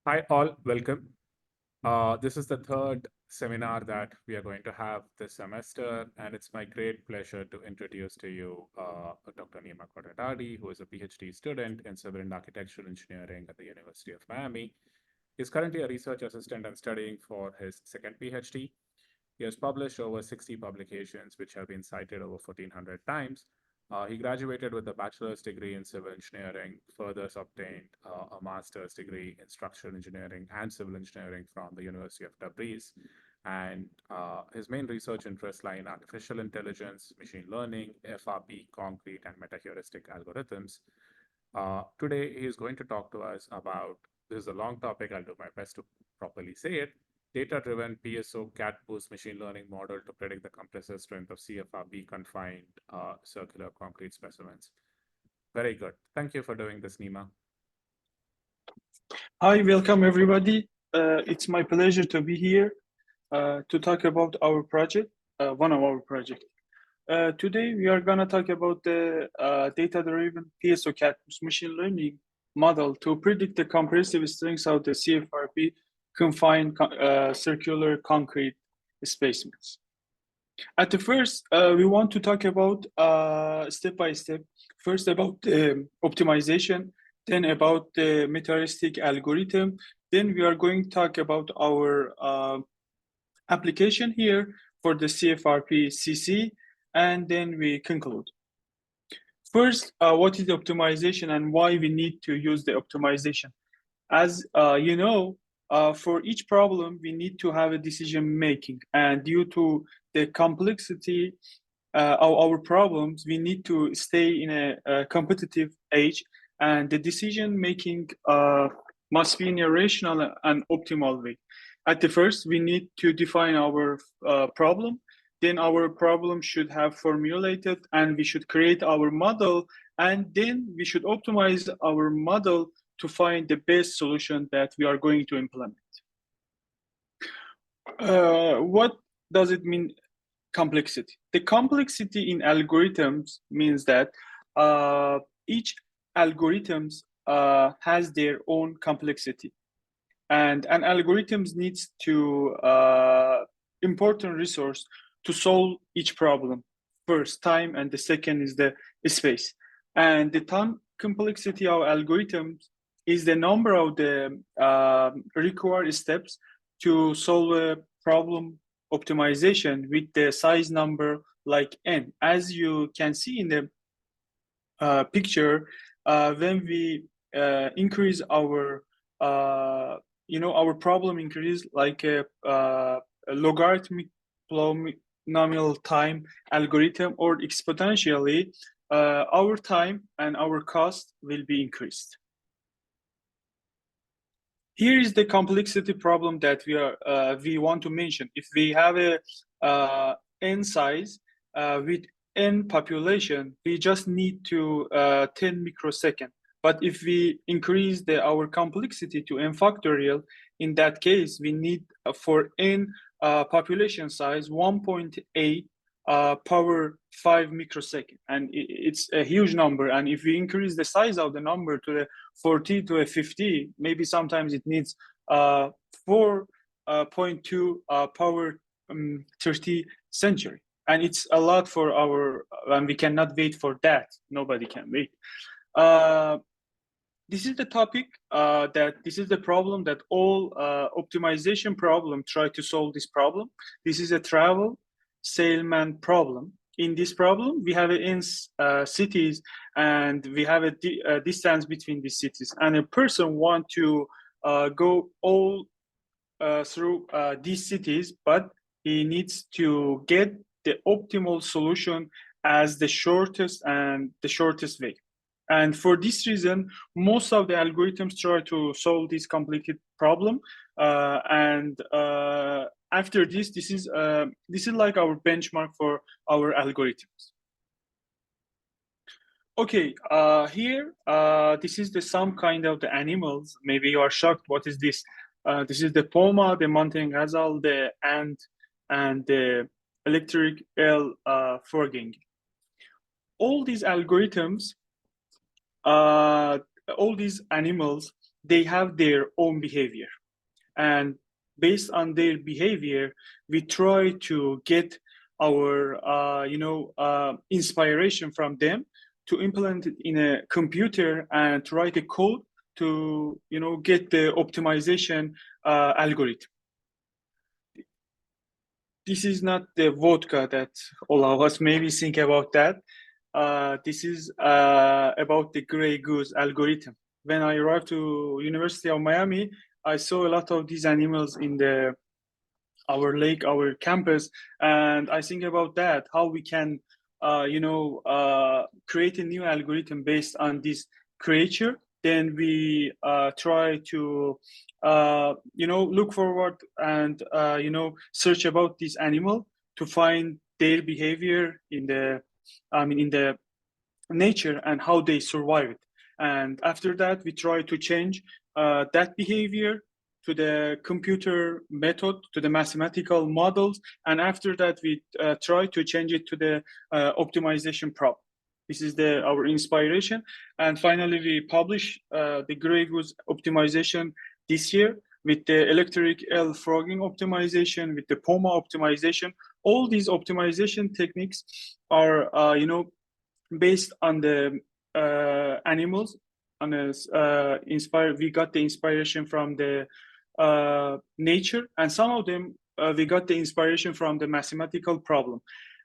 Hi, all, welcome. This is the third seminar that we are going to have this semester, and it's my great pleasure to introduce to you Dr. Nima Khodadadi, who is a PhD student in civil and architectural engineering at the University of Miami. He's currently a research assistant and studying for his second PhD. He has published over 60 publications, which have been cited over 1,400 times. He graduated with a bachelor's degree in civil engineering, further obtained a master's degree in structural engineering and civil engineering from the University of Tabriz. And his main research interests lie in artificial intelligence, machine learning, FRP, concrete, and metaheuristic algorithms. Today, he is going to talk to us about this is a long topic. I'll do my best to properly say it. Data-driven PSO cat boost machine learning model to predict the compressive strength of CFRP confined circular concrete specimens. Very good. Thank you for doing this, Nima. Hi, welcome everybody. It's my pleasure to be here to talk about our project, one of our projects. Today, we are going to talk about the data-driven PSO cat boost machine learning model to predict the compressive strengths of the CFRP confined circular concrete specimens. At the first, we want to talk about step by step. First, about the optimization, then about the metaheuristic algorithm. Then we are going to talk about our application here for the CFRP CC, and then we conclude. First, what is the optimization and why we need to use the optimization? As you know, for each problem, we need to have a decision making, and due to the complexity of our problems, we need to stay in a competitive age, and the decision making must be in a rational and optimal way. At the first, we need to define our problem. Then our problem should have formulated, and we should create our model, and then we should optimize our model to find the best solution that we are going to implement. What does it mean, complexity? The complexity in algorithms means that each algorithms has their own complexity, and an algorithm needs to important resource to solve each problem. First, time, and the second is the space. And the time complexity of algorithms is the number of the required steps to solve a problem optimization with the size number like n. As you can see in the picture, when we increase our our problem increase like a logarithmic polynomial time algorithm, or exponentially, our time and our cost will be increased. Here is the complexity problem that we want to mention. If we have a n size with n population, we just need to 10 microsecond. But if we increase our complexity to n factorial, in that case, we need for n population size 1.8 power 5 microsecond, and it's a huge number. And if we increase the size of the number to the 40 to a 50, maybe sometimes it needs 4.2 power 30 century, and it's a lot for our, and we cannot wait for that. Nobody can wait. This is the topic this is the problem that all optimization problem try to solve this problem. This is a travel salesman problem. In this problem, we have in cities, and we have a distance between these cities, and a person want to go all through these cities, but he needs to get the optimal solution as the shortest way. And for this reason, most of the algorithms try to solve this complicated problem. After this is like our benchmark for our algorithms. Okay, here this is some kind of the animals. Maybe you are shocked. What is this? This is the puma, the mountain gazelle, the ant, and the electric eel frogging. All these algorithms, all these animals, they have their own behavior. And based on their behavior, we try to get our inspiration from them to implement it in a computer and to write a code to get the optimization algorithm. This is not the vodka that all of us maybe think about that. This is about the Grey Goose algorithm. When I arrived to University of Miami, I saw a lot of these animals in our lake, our campus, and I think about that, how we can, create a new algorithm based on this creature. Then we try to, look forward and, search about this animal to find their behavior in the nature and how they survive it. And after that, we try to change that behavior to the computer method, to the mathematical models. And after that, we try to change it to the optimization problem. This is our inspiration. And finally, we publish the Grey Goose optimization this year with the electric L frogging optimization, with the POMA optimization. All these optimization techniques are, based on the animals. We got the inspiration from the nature, and some of them we got the inspiration from the mathematical problem.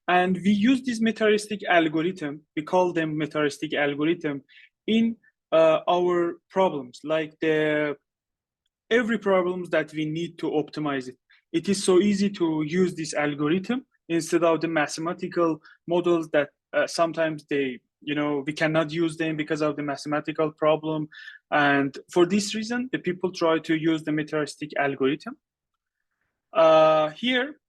And we use this metaheuristic algorithm, we call them metaheuristic algorithm, in our problems, like every problems that we need to optimize it. It is so easy to use this algorithm instead of the mathematical models that sometimes we cannot use them because of the mathematical problem. And for this reason, the people try to use the metaheuristic algorithm. Here,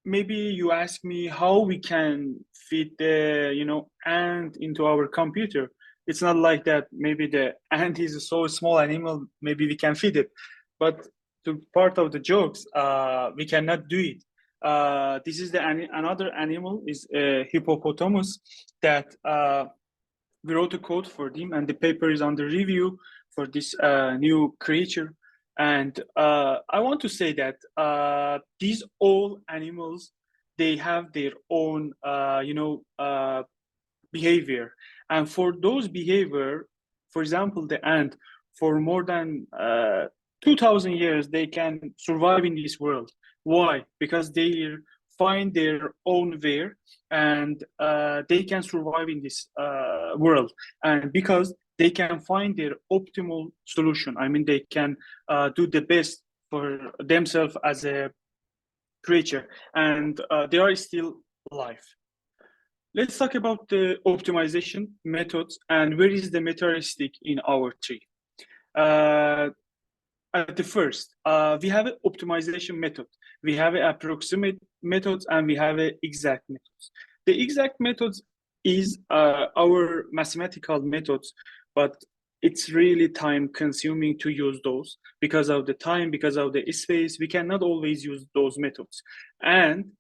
maybe you ask me how we can fit the, ant into our computer. It's not like that. Maybe the ant is a so small animal, maybe we can feed it. But to part of the jokes, we cannot do it. This is another animal, is a hippopotamus that we wrote a code for them, and the paper is under review for this new creature. And I want to say that these all animals, they have their own, behavior. And for those behavior, for example, the ant, for more than 2,000 years, they can survive in this world. Why? Because they find their own way, and they can survive in this world. And because they can find their optimal solution. I mean, they can do the best for themselves as a creature, and they are still alive. Let's talk about the optimization methods and where is the metaheuristic in our tree. At the first, we have an optimization method. We have an approximate methods and we have an exact methods. The exact methods is our mathematical methods, but it's really time consuming to use those because of the time, because of the space. We cannot always use those methods. And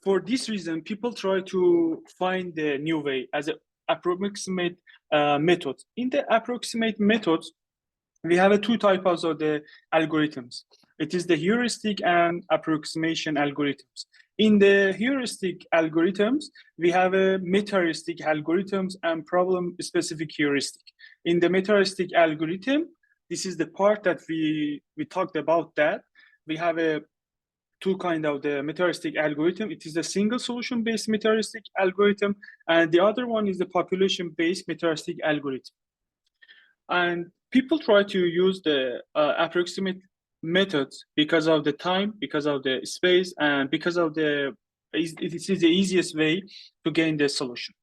for this reason, people try to find the new way as an approximate method. In the approximate methods, we have two types of the algorithms. It is the heuristic and approximation algorithms. In the heuristic algorithms, we have a metaheuristic algorithms and problem-specific heuristic. In the metaheuristic algorithm, this is the part that we talked about that. We have two kind of the metaheuristic algorithm. It is the single solution-based metaheuristic algorithm, and the other one is the population-based metaheuristic algorithm. And people try to use the approximate methods because of the time, because of the space, and because of it is the easiest way to gain the solution.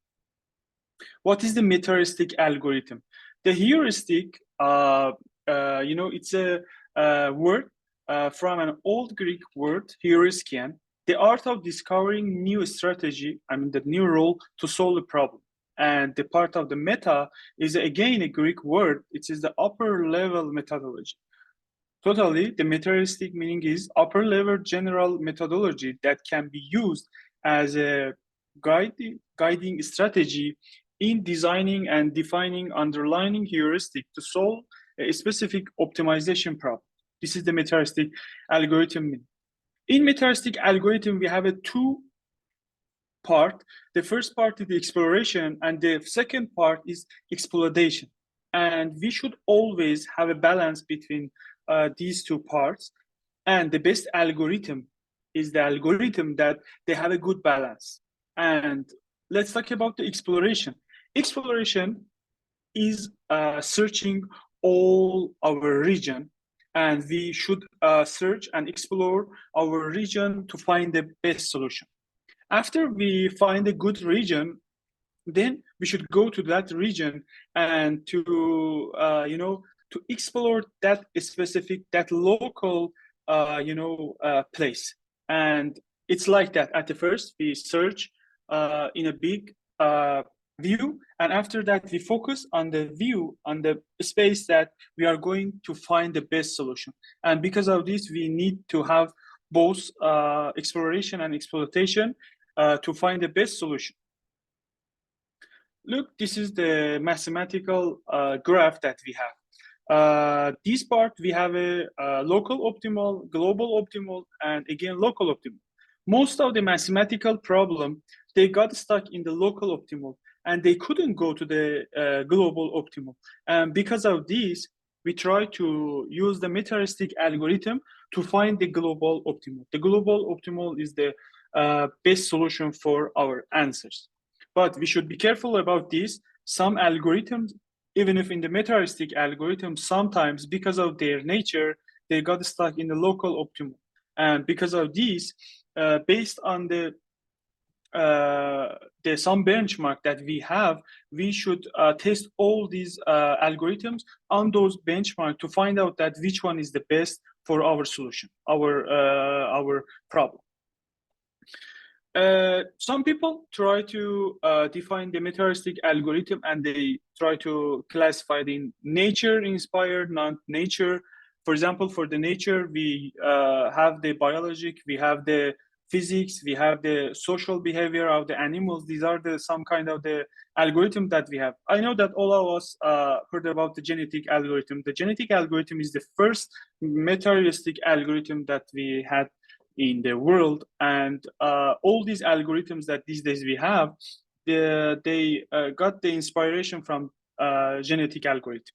What is the metaheuristic algorithm? The heuristic, it's a word from an old Greek word, heuriskian, the art of discovering new strategy, the new rule to solve a problem. And the part of the meta is again a Greek word. It is the upper level methodology. Totally, the metaheuristic meaning is upper level general methodology that can be used as a guiding strategy in designing and defining underlying heuristic to solve a specific optimization problem. This is the meta-heuristic algorithm. In meta-heuristic algorithm, we have a two part. The first part is the exploration, and the second part is exploitation. And we should always have a balance between these two parts. And the best algorithm is the algorithm that they have a good balance. And let's talk about the exploration. Exploration is searching all our region, and we should search and explore our region to find the best solution. After we find a good region, then we should go to that region and to to explore that specific, that local place. And it's like that. At the first we search in a big view, and after that we focus on the view, on the space that we are going to find the best solution. And because of this, we need to have both exploration and exploitation to find the best solution. Look, this is the mathematical graph that we have. This part, we have a local optimal, global optimal, and again, local optimal. Most of the mathematical problem, they got stuck in the local optimal, and they couldn't go to the global optimal. And because of this, we try to use the meta-heuristic algorithm to find the global optimal. The global optimal is the best solution for our answers. But we should be careful about this. Some algorithms, even if in the meta-heuristic algorithm, sometimes because of their nature, they got stuck in the local optimal. And because of this, based on the some benchmark that we have, we should test all these algorithms on those benchmark to find out that which one is the best for our solution, our problem. Some people try to define the meta-heuristic algorithm, and they try to classify it in nature-inspired, non-nature. For example, for the nature, we have the biologic, we have the physics, we have the social behavior of the animals. These are some kind of the algorithm that we have. I know that all of us heard about the genetic algorithm. The genetic algorithm is the first meta-heuristic algorithm that we had in the world, and all these algorithms that these days we have, they got the inspiration from genetic algorithm.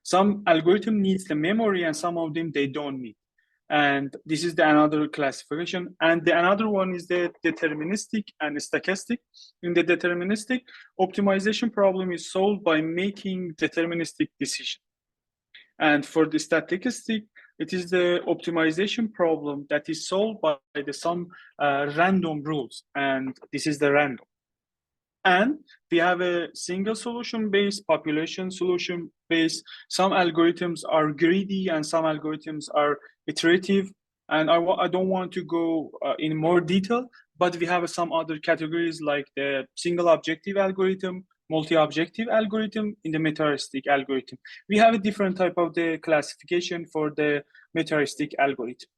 Some algorithm needs the memory, and some of them they don't need. And this is another classification. And the another one is the deterministic and stochastic. In the deterministic, optimization problem is solved by making deterministic decision. And for the stochastic, it is the optimization problem that is solved by some random rules, and this is the random. And we have a single solution based, population solution based. Some algorithms are greedy and some algorithms are iterative. And I don't want to go in more detail, but we have some other categories like the single objective algorithm, multi-objective algorithm, in the meta-heuristic algorithm. We have a different type of the classification for the meta-heuristic algorithm.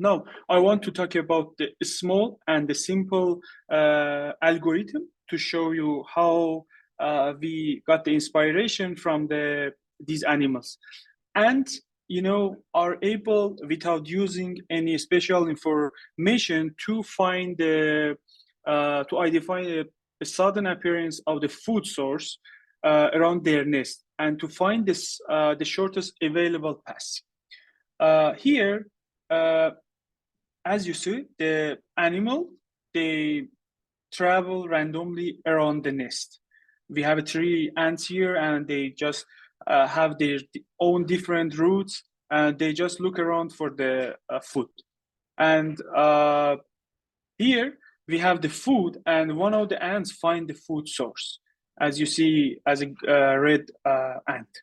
Now, I want to talk about the small and the simple algorithm to show you how we got the inspiration from these animals. And are able, without using any special information, to find to identify a sudden appearance of the food source around their nest, and to find this the shortest available path. Here, as you see, the animal, they travel randomly around the nest. We have 3 ants here, and they just have their own different routes, and they just look around for the food. And here we have the food, and one of the ants find the food source, as you see as a red ant.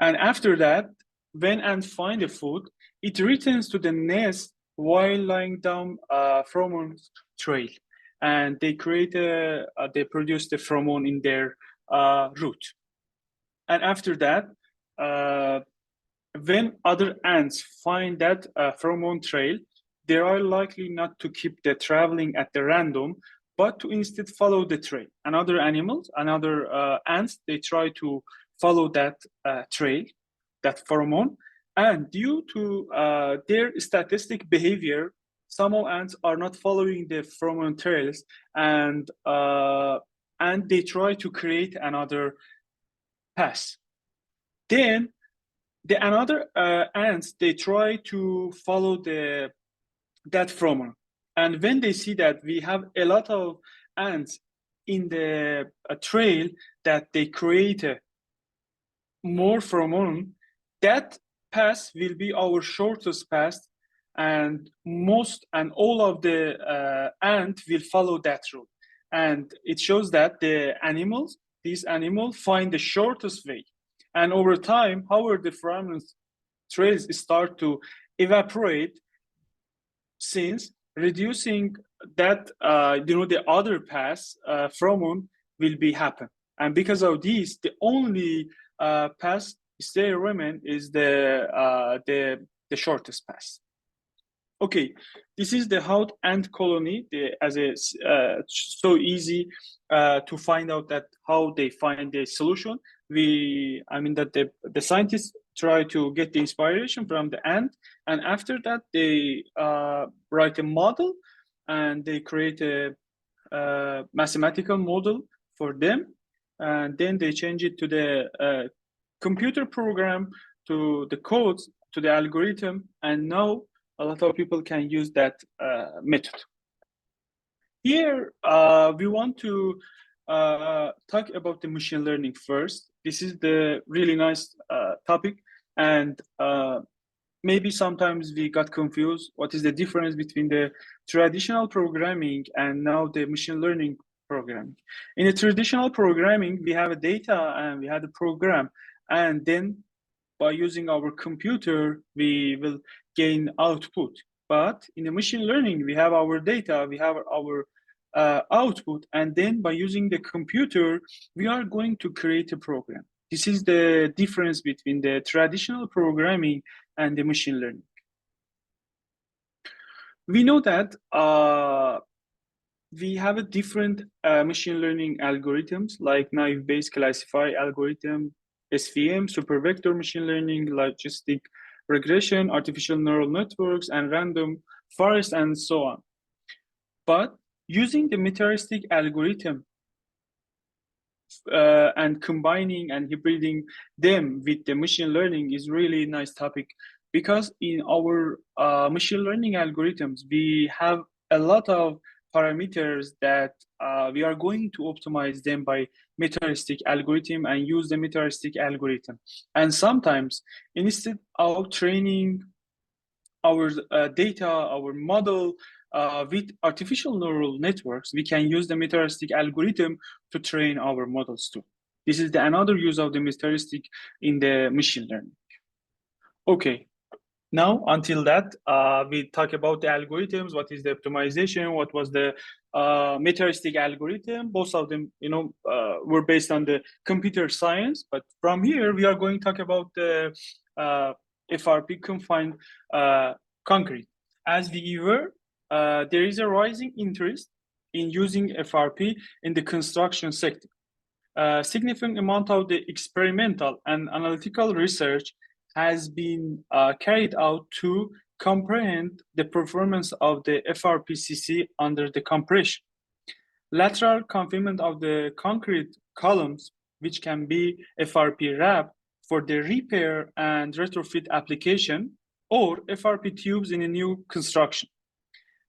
And after that, when ant find the food, it returns to the nest while lying down pheromone trail, and they they produce the pheromone in their root. And after that, when other ants find that pheromone trail, they are likely not to keep the traveling at the random, but to instead follow the trail. And other animals, ants, they try to follow that trail. that pheromone. And due to their statistic behavior, some of ants are not following the pheromone trails, and they try to create another pass. Then the another ants, they try to follow that pheromone. And when they see that we have a lot of ants in the trail, that they create more pheromone, that pass will be our shortest pass, and all of the ant will follow that route. And it shows that these animals find the shortest way. And over time, however, the pheromone trails start to evaporate, since reducing that, the other pass pheromone will be happen. And because of this, the only pass stay remain is the shortest pass. Okay, this is the how ant colony. So easy to find out that how they find the solution. That the scientists try to get the inspiration from the ant, and after that they write a model, and they create a mathematical model for them, and then they change it to the computer program, to the codes, to the algorithm, and now a lot of people can use that method. Here, we want to talk about the machine learning first. This is the really nice topic, and maybe sometimes we got confused. What is the difference between the traditional programming and now the machine learning programming? In the traditional programming, we have a data and we have a program, and then by using our computer, we will gain output. But in the machine learning, we have our data, we have our output, and then by using the computer, we are going to create a program. This is the difference between the traditional programming and the machine learning. We know that we have a different machine learning algorithms, like naive Bayes classify algorithm, SVM, super vector machine learning, logistic regression, artificial neural networks, and random forest, and so on. But using the metaheuristic algorithm and combining and hybriding them with the machine learning is really nice topic, because in our machine learning algorithms, we have a lot of parameters that we are going to optimize them by metaheuristic algorithm and use the metaheuristic algorithm. And sometimes instead of training our data, our model with artificial neural networks, we can use the metaheuristic algorithm to train our models too. This is another use of the metaheuristic in the machine learning. Okay. Now, until that, we talk about the algorithms. What is the optimization? What was the metaheuristic algorithm? Both of them, were based on the computer science. But from here, we are going to talk about the FRP confined concrete. As we were, there is a rising interest in using FRP in the construction sector. Significant amount of the experimental and analytical research has been carried out to comprehend the performance of the FRPCC under the compression. Lateral confinement of the concrete columns, which can be FRP wrap for the repair and retrofit application, or FRP tubes in a new construction.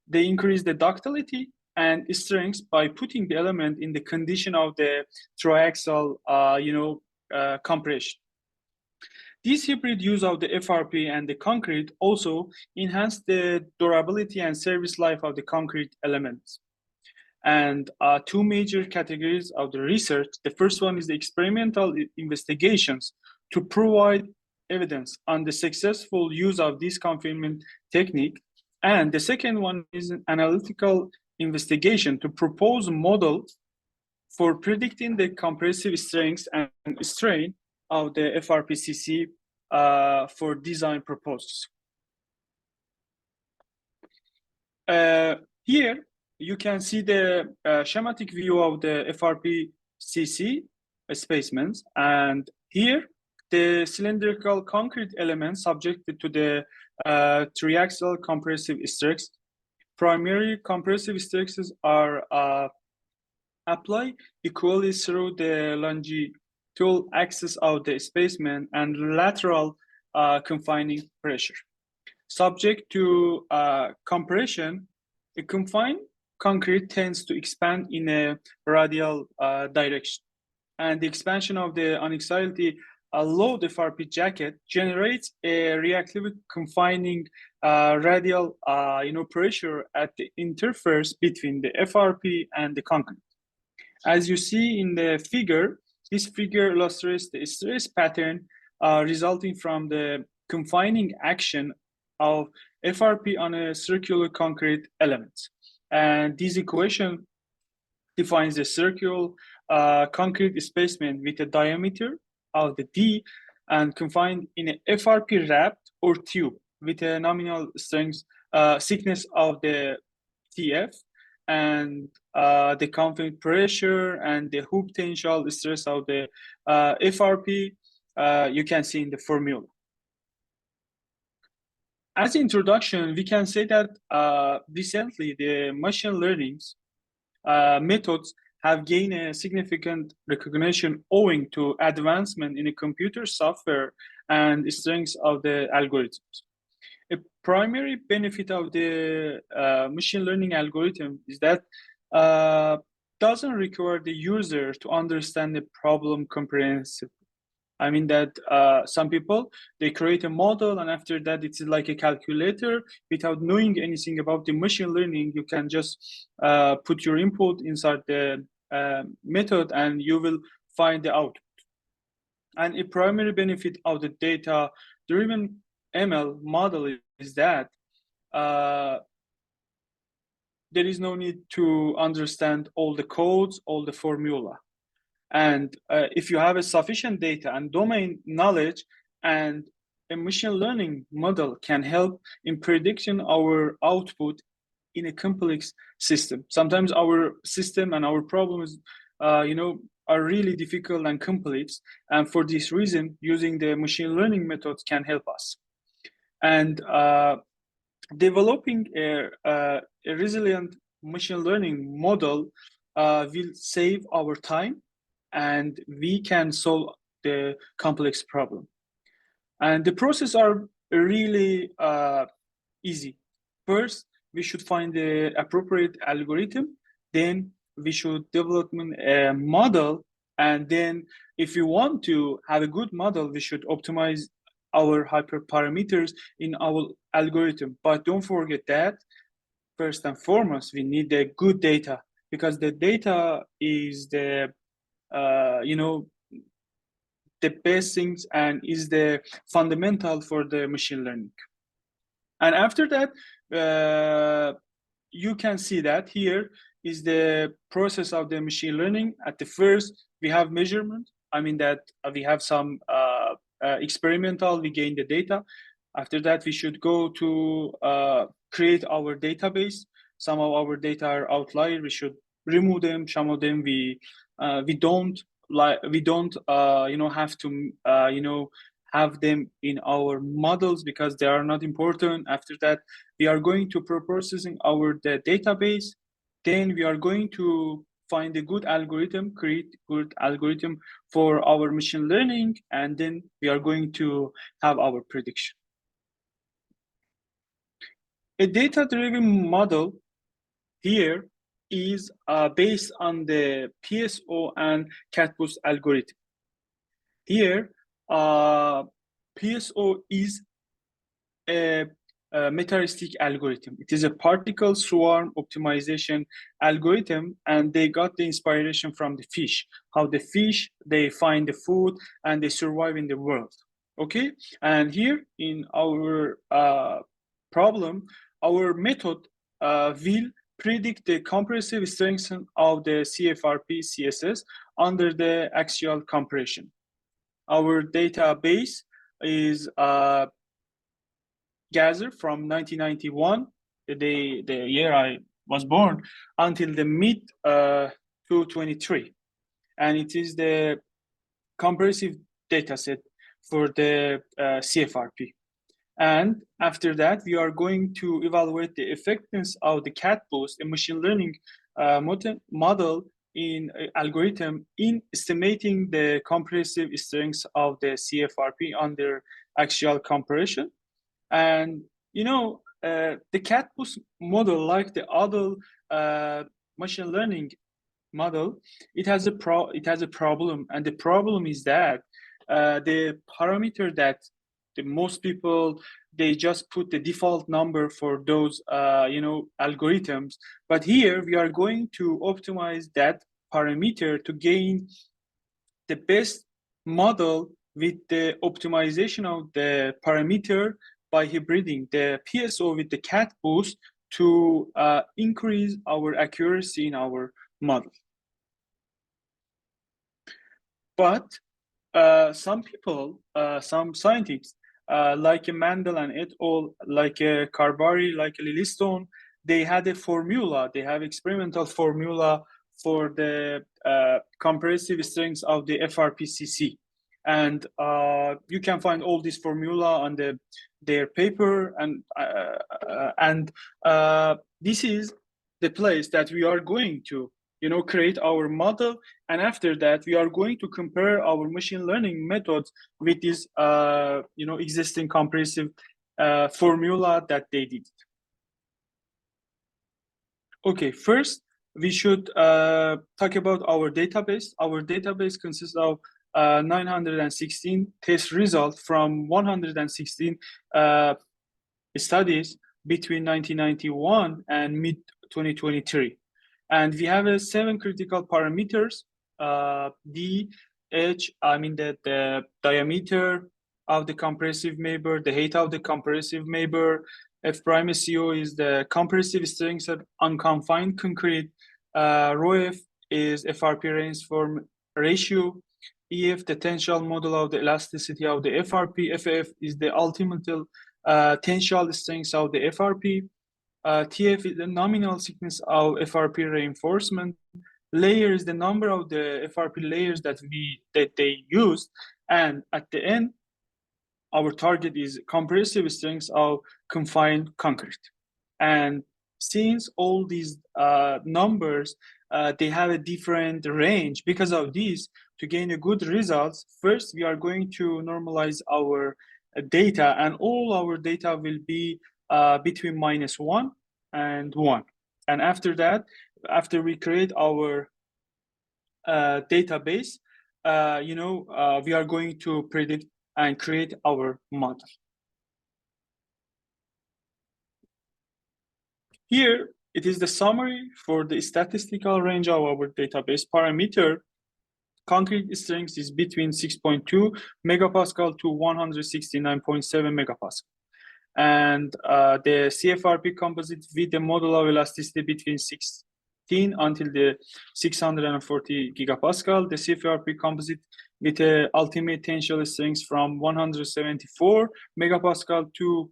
They increase the ductility and strength by putting the element in the condition of the triaxial, compression. This hybrid use of the FRP and the concrete also enhance the durability and service life of the concrete elements. And two major categories of the research. The first one is the experimental investigations to provide evidence on the successful use of this confinement technique. And the second one is an analytical investigation to propose models for predicting the compressive strength and strain of the FRPCC for design proposals. Here, you can see the schematic view of the FRPCC specimens. And here, the cylindrical concrete elements subjected to the triaxial compressive stress. Primary compressive stresses are applied equally through the longitudinal axis of the specimen and lateral confining pressure. Subject to compression, a confined concrete tends to expand in a radial direction. And the expansion of the unexcited low FRP jacket generates a reactive confining radial pressure at the interface between the FRP and the concrete. As you see in the figure, this figure illustrates the stress pattern resulting from the confining action of FRP on a circular concrete element. And this equation defines a circular concrete specimen with a diameter of the D and confined in a FRP wrapped or tube with a nominal strength thickness of the TF and the confined pressure and the hoop tensile stress of the FRP you can see in the formula. As introduction, we can say that recently the machine learning methods have gained a significant recognition owing to advancement in the computer software and strengths of the algorithms. A primary benefit of the machine learning algorithm is that doesn't require the user to understand the problem comprehensively. I mean that some people, they create a model and after that it's like a calculator without knowing anything about the machine learning. You can just put your input inside the method and you will find the output. And a primary benefit of the data-driven ML model is that there is no need to understand all the codes, all the formula. And if you have a sufficient data and domain knowledge, and a machine learning model can help in predicting our output in a complex system. Sometimes our system and our problems, are really difficult and complex. And for this reason, using the machine learning methods can help us. And developing a resilient machine learning model will save our time and we can solve the complex problem. And the process are really easy. First, we should find the appropriate algorithm. Then we should develop a model. And then if we want to have a good model, we should optimize our hyperparameters in our algorithm. But don't forget that first and foremost, we need the good data because the data is the the best things and is the fundamental for the machine learning. And after that, you can see that here is the process of the machine learning. At the first, we have measurement. I mean that we have some experimental, we gain the data. After that, we should go to create our database. Some of our data are outlier. We should remove them. Some of them we don't have to have them in our models because they are not important. After that, we are going to processing the database. Then we are going to find a good algorithm, create good algorithm for our machine learning, and then we are going to have our prediction. A data-driven model here is based on the PSO and CatBoost algorithm. Here, PSO is a metaheuristic algorithm. It is a particle swarm optimization algorithm, and they got the inspiration from the fish, how the fish, they find the food and they survive in the world, okay? And here in our problem, our method will predict the compressive strength of the CFRP CSS under the axial compression. Our database is gathered from 1991, the year I was born, until the mid 2023. And it is the compressive dataset for the CFRP. And after that, we are going to evaluate the effectiveness of the cat boost, a machine learning model in algorithm in estimating the compressive strengths of the CFRP under axial compression. And the cat boost model, like the other machine learning model, it has a problem, and the problem is that the parameter that the most people, they just put the default number for those algorithms, but here we are going to optimize that parameter to gain the best model with the optimization of the parameter by hybriding the PSO with the cat boost to increase our accuracy in our model. But some people, some scientists, like Mandel and et al., like Carbari, like Lilistone, they had a formula. They have experimental formula for the compressive strengths of the FRPCC. And you can find all this formula on their paper. And this is the place that we are going to create our model. And after that, we are going to compare our machine learning methods with this existing compressive formula that they did. Okay, first we should talk about our database. Our database consists of 916 test results from 116 studies between 1991 and mid 2023. And we have 7 critical parameters: D, H, the diameter of the compressive member, the height of the compressive member. F prime CO is the compressive strength on confined concrete. Rho F is FRP rainsform ratio. EF, the tensile model of the elasticity of the FRP. FF is the ultimate tensile strength of the FRP. TF is the nominal thickness of FRP reinforcement. Layer is the number of the FRP layers that they used. And at the end, our target is compressive strength of confined concrete. And since all these numbers, they have a different range, because of this, to gain a good results, first we are going to normalize our data, and all our data will be between -1 and 1. And after that, after we create our database, we are going to predict and create our model. Here, it is the summary for the statistical range of our database parameter. Concrete strength is between 6.2 megapascal to 169.7 megapascal. And the CFRP composite with the model of elasticity between 16 until the 640 gigapascal. The CFRP composite with the ultimate tensile strength from 174 megapascal to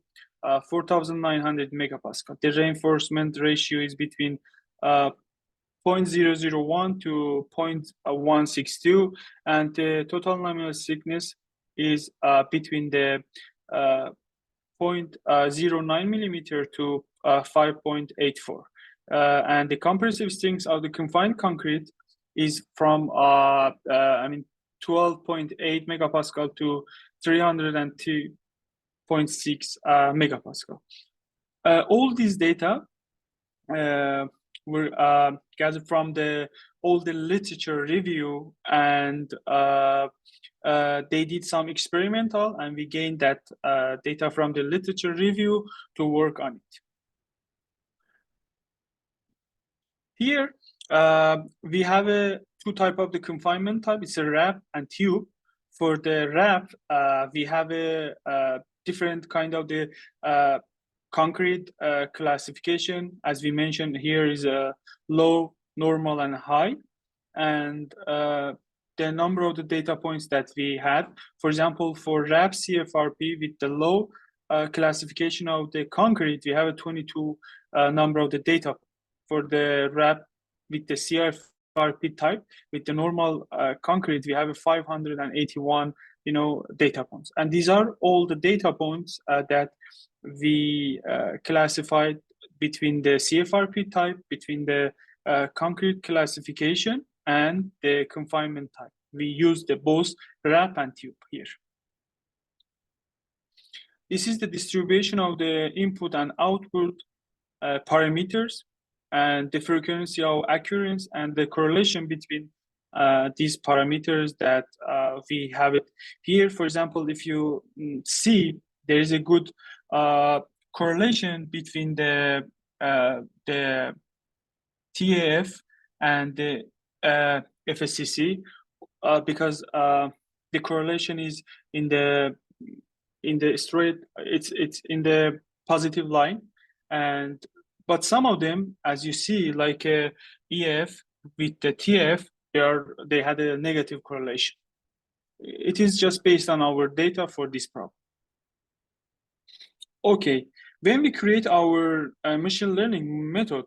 4,900 megapascal. The reinforcement ratio is between 0.001 to 0.162, and the total nominal thickness is between the 0.09 millimeter to 5.84. And the compressive strength of the confined concrete is from 12.8 megapascal to 302.6 megapascal. All these data were gathered from all the literature review, and they did some experimental, and we gained that data from the literature review to work on it. Here, we have two type of the confinement type. It's a wrap and tube. For the wrap, we have a different kind of the concrete classification. As we mentioned, here is a low, normal, and high. And the number of the data points that we had, for example, for wrap CFRP with the low classification of the concrete, we have a 22 number of the data. For the wrap with the CFRP type, with the normal concrete, we have a 581 data points. And these are all the data points that we classified between the CFRP type, between the concrete classification and the confinement type. We use the both wrap and tube here. This is the distribution of the input and output parameters and the frequency of occurrence and the correlation between these parameters that we have it here. For example, if you see, there is a good correlation between the TAF and the FSCC because the correlation is in the straight, it's in the positive line, but some of them, as you see, like EF with the TF, they had a negative correlation. It is just based on our data for this problem. Okay, when we create our machine learning method,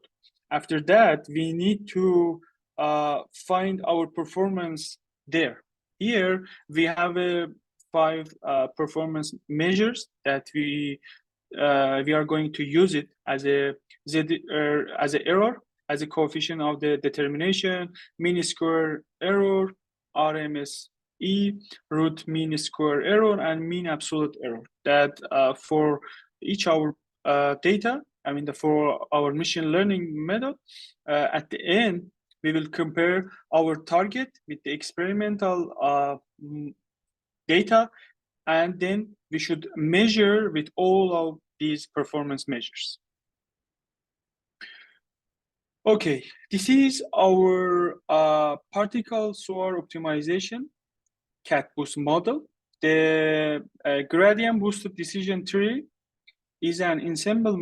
after that we need to find our performance there. Here we have 5 performance measures that we are going to use it as a error, as a coefficient of the determination, mean square error, RMSE, root mean square error, and mean absolute error. That for each our data, for our machine learning method, at the end, we will compare our target with the experimental data, and then we should measure with all of these performance measures. Okay, this is our particle soar optimization cat boost model. The gradient boosted decision tree is an ensemble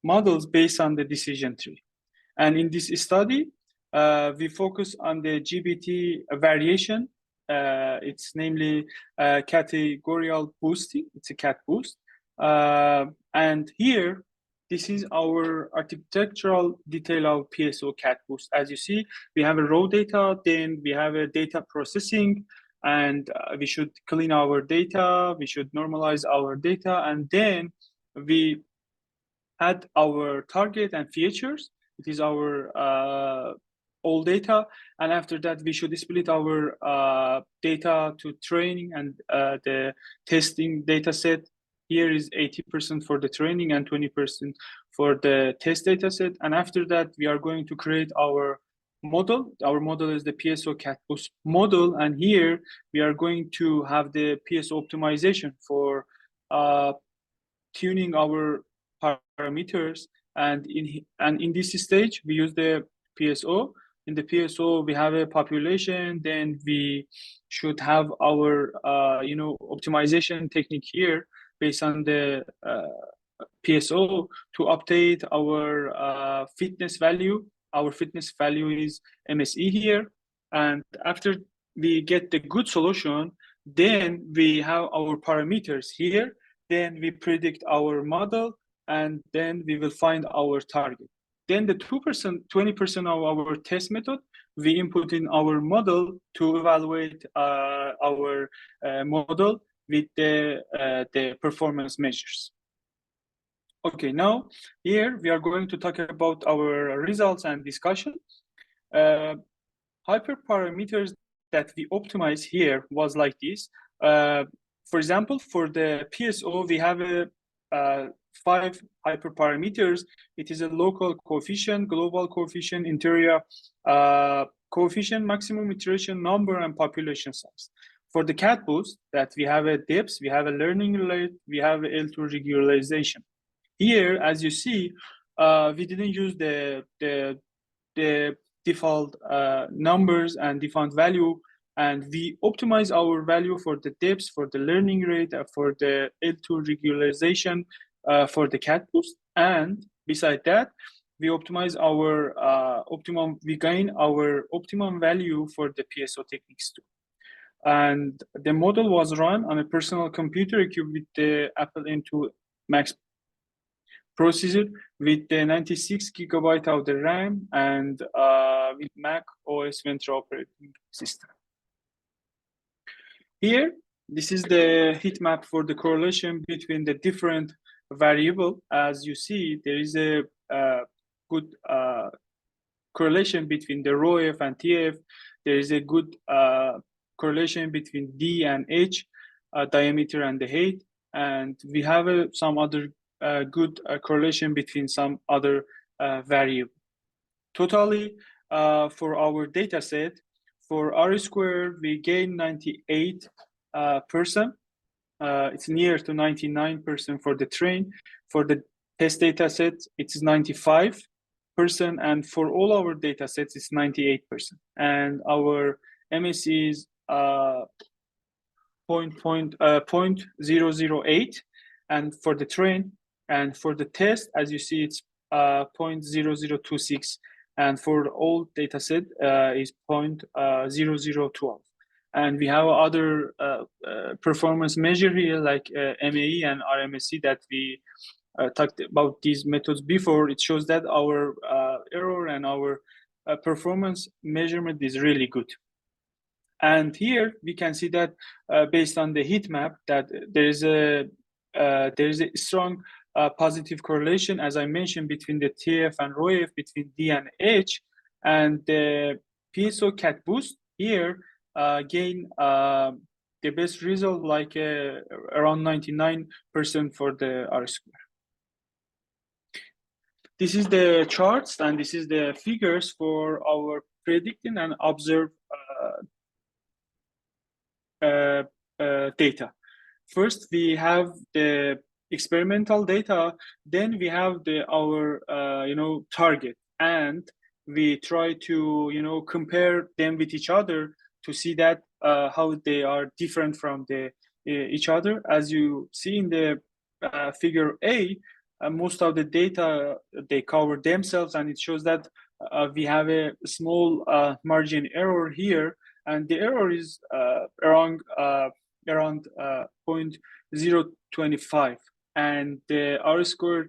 models based on the decision tree. And in this study, we focus on the GBT variation. It's namely categorical boosting. It's a cat boost. And here, this is our architectural detail of PSO cat boost. As you see, we have a raw data, then we have a data processing, and we should clean our data, we should normalize our data, and then we add our target and features. It is our all data, and after that we should split our data to training and the testing data set. Here is 80% for the training and 20% for the test data set, and after that we are going to create our model. Our model is the PSO cat boost model, and here we are going to have the PSO optimization for tuning our parameters, and in this stage we use the PSO. In the PSO we have a population, then we should have our optimization technique here based on the PSO to update our fitness value. Our fitness value is MSE here, and after we get the good solution, then we have our parameters here, then we predict our model, and then we will find our target. Then the 20% of our test method, we input in our model to evaluate our model with the performance measures. Okay, now here we are going to talk about our results and discussion. Hyperparameters that we optimize here was like this. For example, for the PSO, we have 5 hyperparameters. It is a local coefficient, global coefficient, interior coefficient, maximum iteration number, and population size. For the cat boost, that we have a depth, we have a learning rate, we have L2 regularization. Here, as you see, we didn't use the default numbers and default value, and we optimize our value for the depth, for the learning rate, for the L2 regularization, for the cat boost, and beside that, we optimize our we gain our optimum value for the PSO techniques too. And the model was run on a personal computer equipped with the Apple M2 Max processor with the 96 gigabyte of the RAM and with Mac OS Ventura operating system. Here This is the heat map for the correlation between the different variable. As you see, there is a good correlation between the rho F and TF. There is a good correlation between D and H, diameter and the height. And we have some other good correlation between some other variable. Totally, for our data set, for R squared, we gain 98%. It's near to 99% for the train. For the test data set, it's 95%. And for all our data sets, it's 98%. And our MSE is 0.008. And for the train, and for the test, as you see, it's 0.0026. And for the all data set is 0.0012. And we have other performance measure here, like MAE and RMSE that we talked about these methods before. It shows that our error and our performance measurement is really good. And here we can see that based on the heat map, that there is a strong positive correlation, as I mentioned, between the TF and rho F, between D and H, and the piezo cat boost here gain the best result, like around 99% for the R square. This is the charts, and this is the figures for our predicting and observed data. First, we have the experimental data, then we have our target, and we try to compare them with each other to see that how they are different from each other. As you see in the figure A, most of the data they cover themselves, and it shows that we have a small margin error here, and the error is around 0.025, and the R square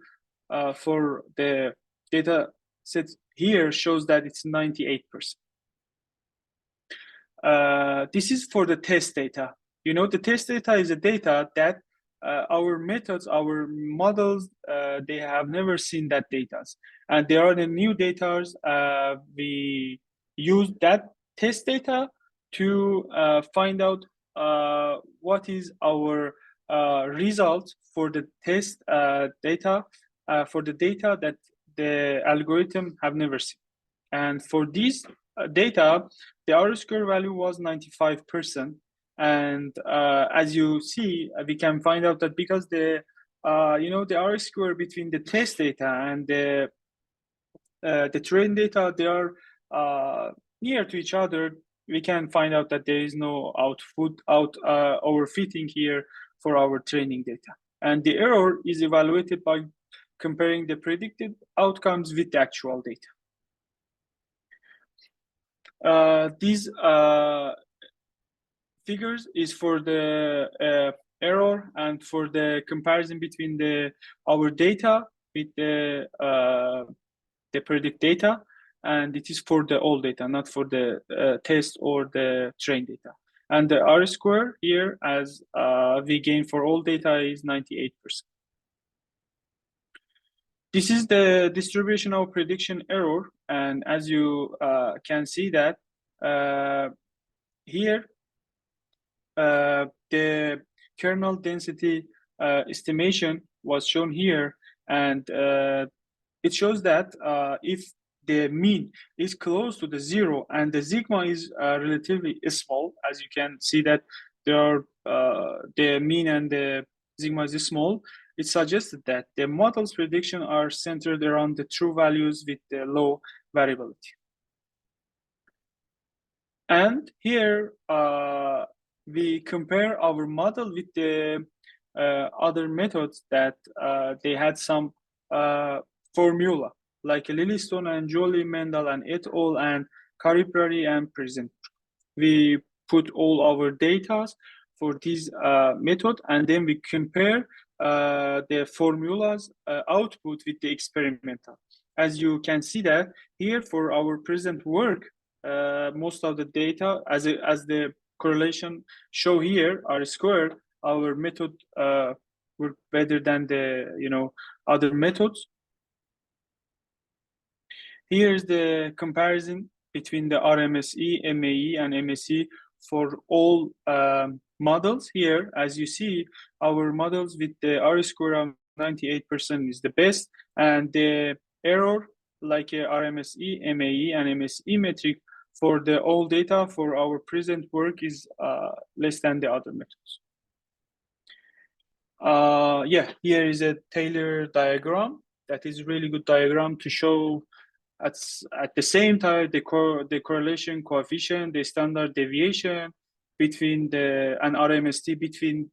for the data set here shows that it's 98%. This is for the test data. The test data is a data that our methods, our models, they have never seen that data, and there are the new data. We use that test data to find out what is our result for the test data, for the data that the algorithm have never seen. And for this data, the R square value was 95%. And as you see, we can find out that because the R square between the test data and the train data, they are near to each other, we can find out that there is no overfitting here for our training data. And the error is evaluated by comparing the predicted outcomes with the actual data. These figures is for the error and for the comparison between our data with the predict data, and it is for the all data, not for the test or the train data. And the R square here, as we gain for all data, is 98%. This is the distribution of prediction error, and as you can see that here the kernel density estimation was shown here, and it shows that if the mean is close to the 0 and the sigma is relatively small, as you can see that there are the mean and the sigma is small, it suggested that the model's prediction are centered around the true values with the low variability. And here we compare our model with the other methods that they had some formula, like Lillistone and Jolie, Mendel and et al. And Caribrari and Present. We put all our data for this method, and then we compare the formulas output with the experimental. As you can see that here for our present work, most of the data, as the correlation show here, R squared, our method work better than the other methods. Here's the comparison between the RMSE, MAE, and MSE for all models. Here, as you see, our models with the R square of 98% is the best, and the error like a RMSE, MAE, and MSE metric for the all data for our present work is less than the other methods. Yeah, here is a Taylor diagram. That is really good diagram to show at the same time the correlation coefficient, the standard deviation between the and RMST between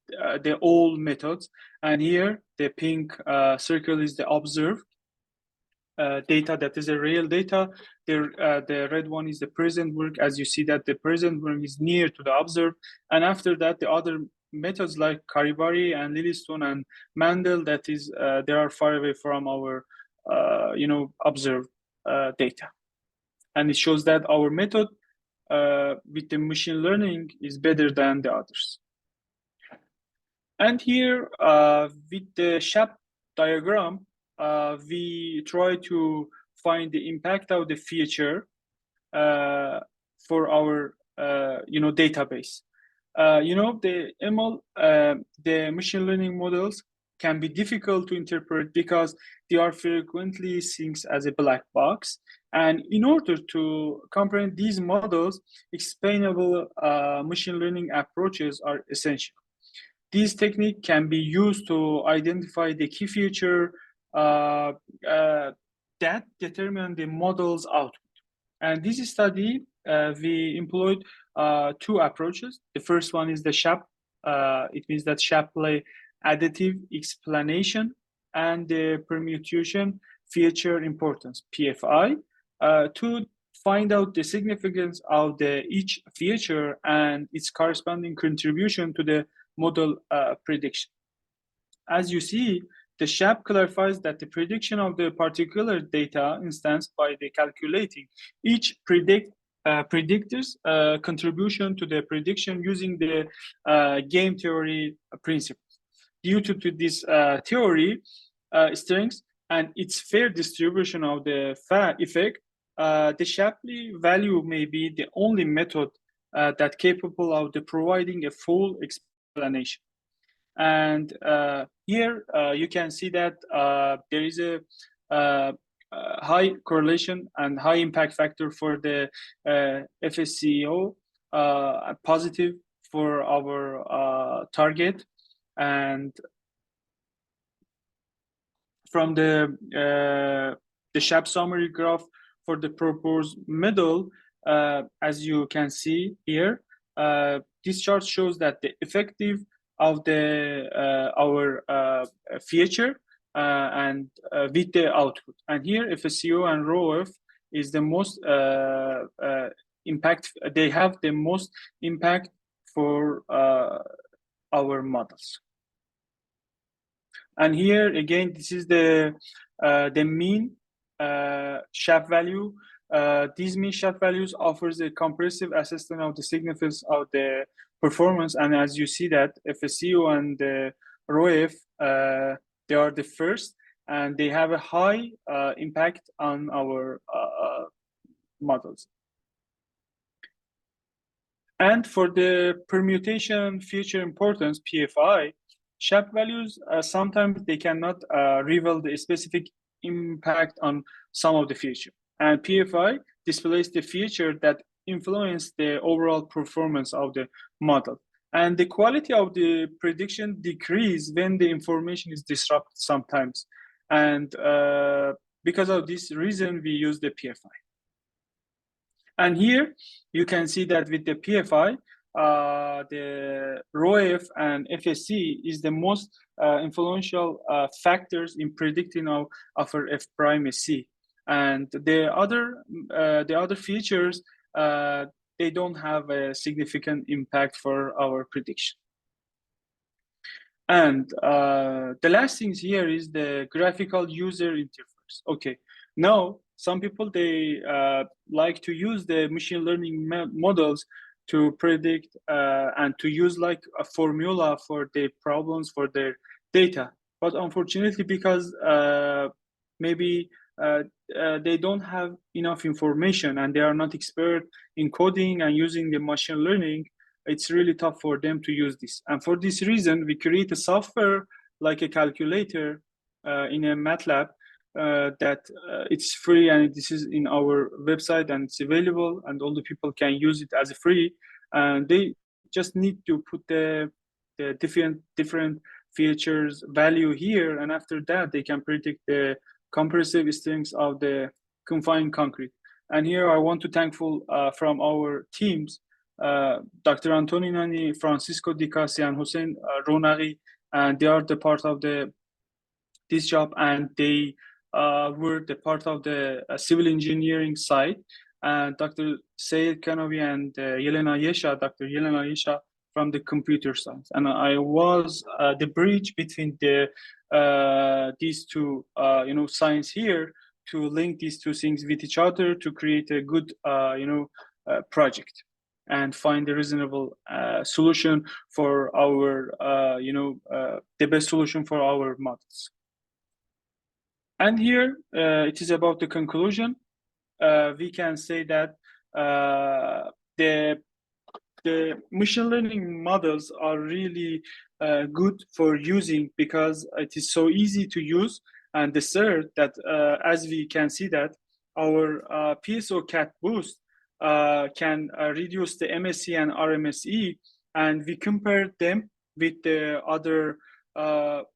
the all methods. And here the pink circle is the observed data, that is a real data. The red one is the present work. As you see that the present work is near to the observed, and after that the other methods like Karibari and Lilystone and Mandel, that is they are far away from our observed data. And it shows that our method with the machine learning is better than the others. And here with the SHAP diagram, we try to find the impact of the feature for our database. The ML, the machine learning models can be difficult to interpret because they are frequently seen as a black box. And in order to comprehend these models, explainable machine learning approaches are essential. These techniques can be used to identify the key feature that determine the model's output. And this study, we employed two approaches. The first one is the SHAP. It means that Shapley additive explanation and the permutation feature importance, PFI, to find out the significance of each feature and its corresponding contribution to the model prediction. As you see, the SHAP clarifies that the prediction of the particular data instance by the calculating each predictor's contribution to the prediction using the game theory principles. Due to this theory strengths and its fair distribution of the effect, the Shapley value may be the only method that capable of providing a full explanation. And here you can see that there is a high correlation and high impact factor for the FSCO, positive for our target. And from the SHAP summary graph for the proposed model, as you can see here, this chart shows that the effective of our feature and with the output. And here FSCO and ROF is the most impact. They have the most impact for our models. And here again, this is the mean SHAP value. These mean SHAP values offers a compressive assessment of the significance of the performance. And as you see that FSCO and the ROF, they are the first, and they have a high impact on our models. And for the permutation feature importance, PFI, SHAP values, sometimes they cannot reveal the specific impact on some of the feature. And PFI displays the feature that influence the overall performance of the model. And the quality of the prediction decrease when the information is disrupted sometimes. And because of this reason, we use the PFI. And here you can see that with the PFI, the ROF and FSC is the most influential factors in predicting our F prime C. And the other features, they don't have a significant impact for our prediction. And the last things here is the graphical user interface. Okay, now some people, they like to use the machine learning models to predict and to use like a formula for their problems, for their data. But unfortunately, because maybe they don't have enough information and they are not expert in coding and using the machine learning, it's really tough for them to use this. And for this reason, we create a software like a calculator in a MATLAB that it's free, and this is in our website and it's available, and all the people can use it as a free. And they just need to put the different features value here, and after that they can predict the compressive strengths of the confined concrete. And here I want to thankful from our teams, Dr. Antoninani, Francisco Di Cassi, and Hussein Ronari, and they are the part of this job, and they were the part of the civil engineering side. Dr. Sayed Kanavi and Yelena Yesha, Dr. Yelena Yesha from the computer science. And I was the bridge between these two, science here, to link these two things with each other to create a good, project and find a reasonable solution for our, the best solution for our models. And here it is about the conclusion. We can say that the machine learning models are really good for using because it is so easy to use. And the third, that as we can see that our PSO cat boost can reduce the MSE and RMSE, and we compare them with the other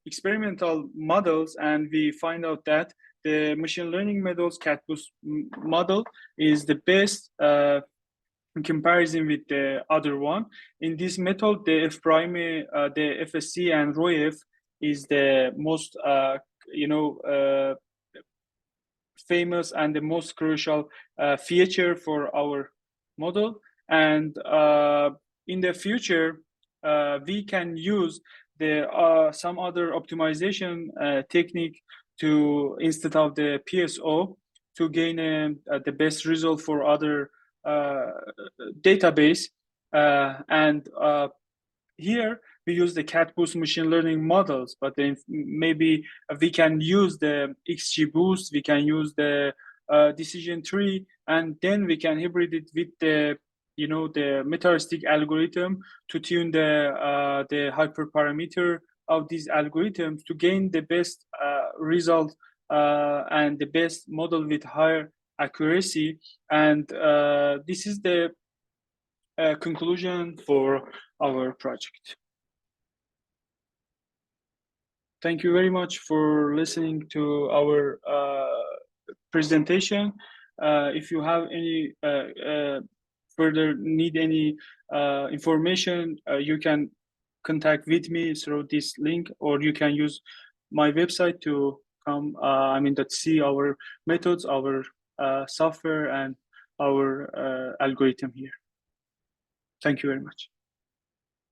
experimental models, and we find out that the machine learning models, cat boost model, is the best in comparison with the other one. In this method, the F prime, the FSC and ρF is the most, famous and the most crucial feature for our model. And in the future, we can use some other optimization technique to, instead of the PSO, to gain the best result for other database. And here we use the cat boost machine learning models, but then maybe we can use the XGBoost, we can use the decision tree, and then we can hybrid it with the the metaheuristic algorithm to tune the hyperparameter of these algorithms to gain the best result and the best model with higher accuracy. And this is the conclusion for our project. Thank you very much for listening to our presentation. If you have any further need any information, you can contact with me through this link, or you can use my website to come, to see our methods, our software, and our algorithm here. Thank you very much.